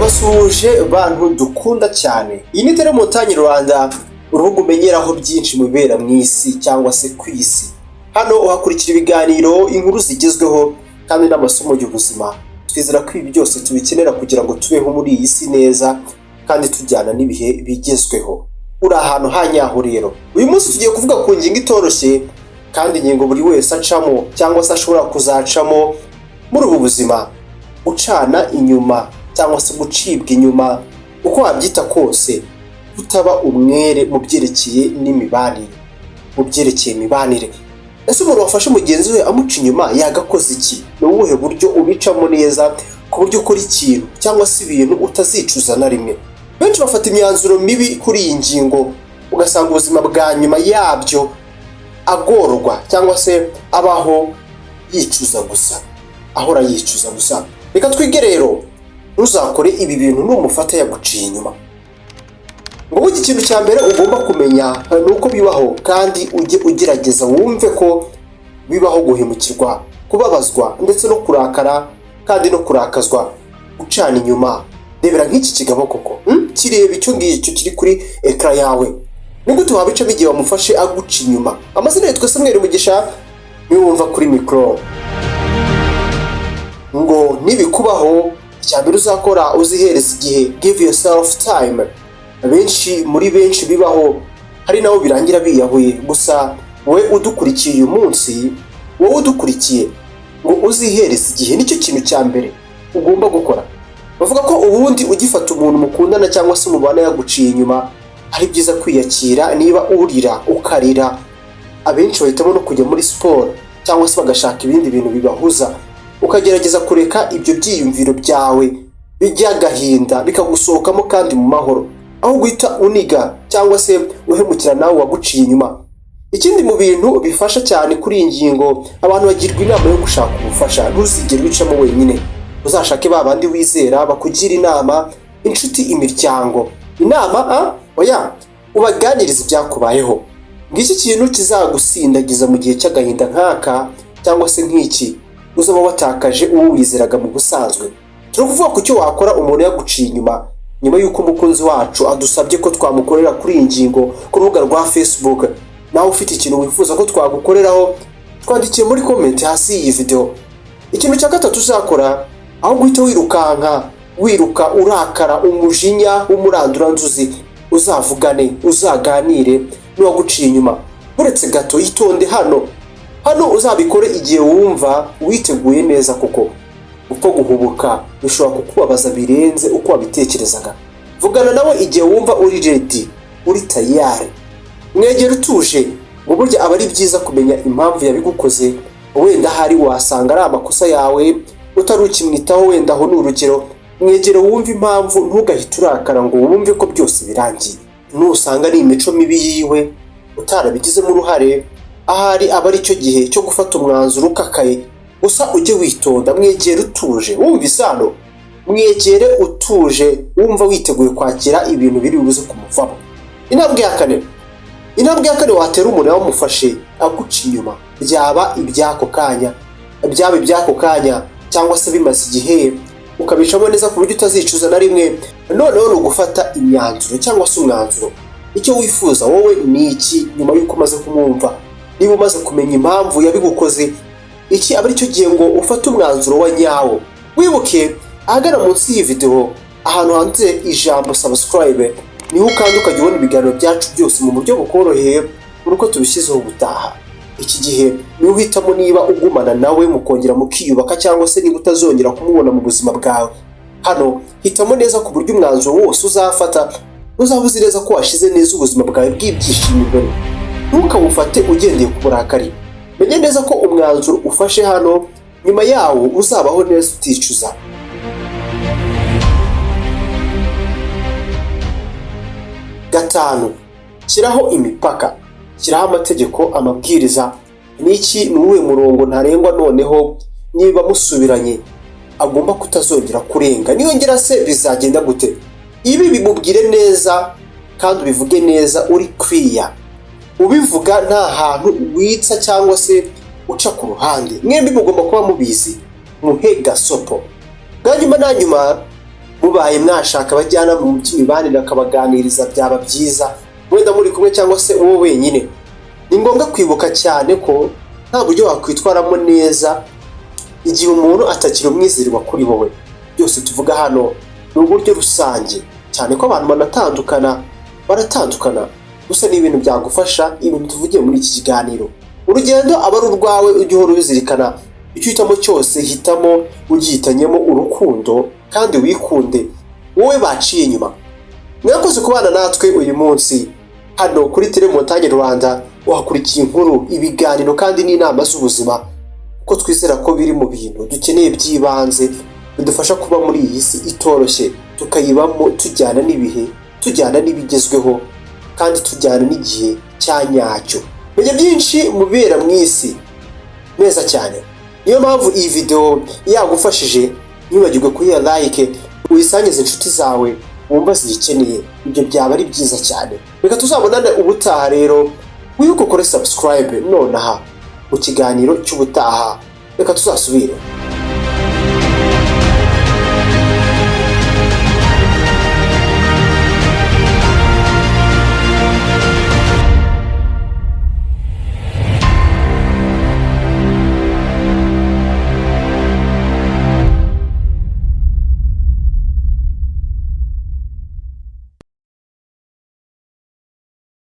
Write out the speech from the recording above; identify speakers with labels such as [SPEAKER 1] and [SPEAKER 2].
[SPEAKER 1] ndabasuhuje bantu dukunda cyane. Iyi ni Telemontagne Rwanda, urubuga umenyeraho byinshi mu bibera mu isi cyangwa se ku isi. Hano uhakurikira ibiganiro, inkuru zigezweho kandi n'amasomo y'ubuzima. Twizera ko ibi byose tubikenera kugira ngo tubeho muri iyi si neza kandi tujyana n'ibihe bigezweho. Uri ahantu hanyaho rero. Uyu munsi tugiye kuvuga ku ngingo itoroshye kandi ingingo buri wese acamo cyangwa se ashobora kuzacamo muri ubu buzima. Ucana inyuma cyangwa se gucibwa inyuma, uko wabyita kose, utaba umwere mu byerekeye n'imibanire, mu byerekeye imibanire. Ese umuntu wafashe mugenzi we amuca inyuma yagakoze iki? Ni ubuhe buryo ubicamo neza ku buryo ukora ikintu cyangwa se ibintu utazicuza na rimwe? Benshi bafata imyanzuro mibi kuri iyi ngingo, ugasanga ubuzima bwa nyuma yabyo agorwa cyangwa se abaho yicuza gusa, ahora yicuza gusa. Reka twige rero, ntuzakore ibi bintu numufata yaguciye inyuma. Ngo ikintu cya mbere ugomba kumenya ni uko bibaho, kandi ujye ugerageza wumve ko bibaho guhemukirwa, kubabazwa ndetse no kurakara kandi no kurakazwa, gucana inyuma. Rebera nk'iki kigabo koko, kireba icyo ngicyo kiri kuri ekara yawe. Ni gute wabicamo igihe wamufashe aguca inyuma? Amazina yitwa Samuel Mugisha, niwe wumva kuri mikoro. Ngo nibikubaho, icyambere uzakora uzihereza igihe, give yourself time. Benshi bibaho, hari nabo birangira biyahuye. Gusa we udukurikiye uyu munsi, wowe udukurikiye, ngo uzihereza igihe, nicyo kintu cya mbere ugomba gukora. Bavuga ko ubundi ugifata umuntu mukundana cyangwa se umubana yaguciye inyuma, ari byiza kwiyakira. Niba urira ukarira, abenshi bahitamo no kujya muri siporo cyangwa se bagashaka ibindi bintu bibahuza, ukagerageza kureka ibyo byiyumviro byawe bijyagahinda bikagusohokamo kandi mu mahoro, aho guhita uniga cyangwa se uhemukira nawe waguciye inyuma. Ikindi mu bintu bifasha cyane kuri iyi ngingo, abantu bagirwa inama yo gushaka ubufasha. Ntuzigere wicamo wenyine, uzashake babandi wizera bakugira inama, inshuti, imiryango. Inama oya, ubaganiriza ibyakubayeho. Ngiki kintu kizagusindagiza mu gihe cy'agahinda nk'aka cyangwa se nk'iki uzaba watakaje uwo wizeraga mu busanzwe. Turi kuvuga ku cyo wakora umuntu yaguciye inyuma, nyuma y'uko umukunzi wacu adusabye ko twamukorera kuri iyi ngingo ku rubuga rwa Facebook. Nawe ufite ikintu wifuza ko twagukoreraho, twandikiye muri comment hasi iyi video. Ikintu cya gatatu uzakora, aho guhita wiruka urakara, umujinya w'umuranduranzuzi, uzavugane, uzaganire n'uwaguciye inyuma. Uretse gato, yitonde hano uzabikore igihe wumva witeguye neza, kuko upfa guhubuka bishobora kukubabaza birenze uko wabitekerezaga. Vugana nawe igihe wumva uri ready, uri tayari. Mwegera utuje. Mu buryo aba ari byiza kumenya impamvu yabigukoze. Wenda hari wasanga ari amakosa yawe utari ukimwitaho, wenda aho ni urugero. Mwegere wumve impamvu, ntugahite urakara ngo wumve ko byose birangiye. Nusanga ari imico mibi yiwe utarabigizemo uruhare, ahari aba ari cyo gihe cyo gufata umwanzuro ukakaye. Gusa ujye witonda, mwegere utuje, wumva isano. Mwegere utuje, wumva witeguye kwakira ibintu biri buze kumuvamo. Intambwe ya kane watera umuntu wamufashe aguca inyuma, byaba ibyako kanya cyangwa se bimaze igihe, ukabicamo neza ku buryo utazicuza na rimwe. Noneho ni ugufata imyanzuro cyangwa se umwanzuro. Icyo wifuza wowe ni iki nyuma y'uko umaze kumwumva? Niba umaze kumenya impamvu yabigukoze, iki aba ari cyo gihe ngo ufate umwanzuro wa nyawo. Wibuke ahagana munsi y'iyi video, ahantu handitse ijambo subscribe, niho kandi ukajya ubona ibiganiro byacu byose mu buryo bukoroheye uko tubishyizeho ubutaha. Iki gihe niho uhitamo niba ugumana nawe mukongera mukiyubaka cyangwa se niba utazongera kumubona mu buzima bwawe. Hano hitamo neza ku buryo umwanzuro wose uzafata uzaba uzi neza ko washize neza ubuzima bwawe bw'ibyishimo imbere. Ntukawufate ugendeye ku burakari. Menya neza ko umwanzuro ufashe hano, nyuma yawo uzabaho neza uticuza. Gatanu, shyiraho imipaka. Shyiraho amategeko, amabwiriza. Niki ni uwe murongo ntarengwa noneho niba musubiranye agomba kutazongera kurenga. Niyongera se bizagenda gute? Ibi bimubwire neza kandi ubivuge neza uri clear. Ubivuga nta hantu witsa cyangwa se uca ku ruhande. Mwembi mugomba kuba mubizi, muhe gasopo. Bwanyuma na nyuma mubaye mwashaka abajyanama mu by'imibanire akabaganiriza byaba byiza, wenda muri kumwe cyangwa se uwo wenyine. Ni ngombwa kwibuka cyane ko nta buryo wakwitwaramo neza igihe umuntu atakiri umwizerwa kuri wowe. Byose tuvuga hano ni uburyo rusange, cyane ko abantu baratandukana, gusa ni ibintu byagufasha, ibintu tuvugiye muri iki kiganiro. Urugendo aba ari urwawe, ujye uhora ubizirikana. Icyo uhitamo cyose hitamo ugihitanyemo urukundo kandi wikunde wowe baciye inyuma. Mwakoze kubana natwe uyu munsi hano kuri Tele Montagne Rwanda, uhakurikiye inkuru, ibiganiro kandi n'inama z'ubuzima, ko twizera ko biri mu bintu dukeneye by'ibanze bidufasha kuba muri iyi si itoroshye, tukayibamo tujyana n'ibihe, tujyana n'ibigezweho kandi tujyana n'igihe cya nyacyo. Menya byinshi mubera mu isi neza cyane. Niyo mpamvu iyi video yagufashije, ntibagirwe kuyiha like, uyisangize inshuti zawe wumva ziyikeneye. Ibyo byaba ari byiza cyane. Reka tuzabonane ubutaha rero. Wibuke ukore subscribe nonaha mu kiganiro cy'ubutaha. Reka tuzasubire.